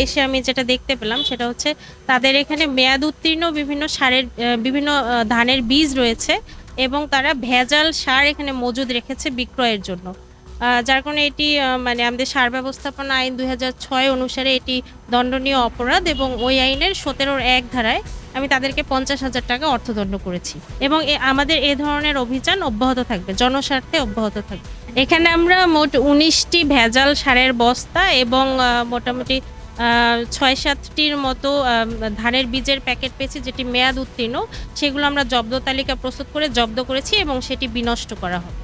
এসে আমি যেটা দেখতে পেলাম সেটা হচ্ছে তাদের এখানে মেয়াদ উত্তীর্ণ বিভিন্ন সারের বিভিন্ন ধানের বীজ রয়েছে এবং তারা ভেজাল সার এখানে মজুদ রেখেছে বিক্রয়ের জন্য। যার কারণে এটি মানে আমাদের সার ব্যবস্থাপনা আইন ২০০৬ অনুসারে এটি দণ্ডনীয় অপরাধ এবং ওই আইনের ১৭(১) ধারায় আমি তাদেরকে ৫০,০০০ টাকা অর্থদণ্ড করেছি এবং আমাদের এ ধরনের অভিযান অব্যাহত থাকবে, জনস্বার্থে অব্যাহত থাকবে। এখানে আমরা মোট ১৯টি ভেজাল সারের বস্তা এবং মোটামুটি ৬-৭টির মতো ধানের বীজের প্যাকেট পেয়েছি যেটি মেয়াদ উত্তীর্ণ। সেগুলো আমরা জব্দ তালিকা প্রস্তুত করে জব্দ করেছি এবং সেটি বিনষ্ট করা হবে।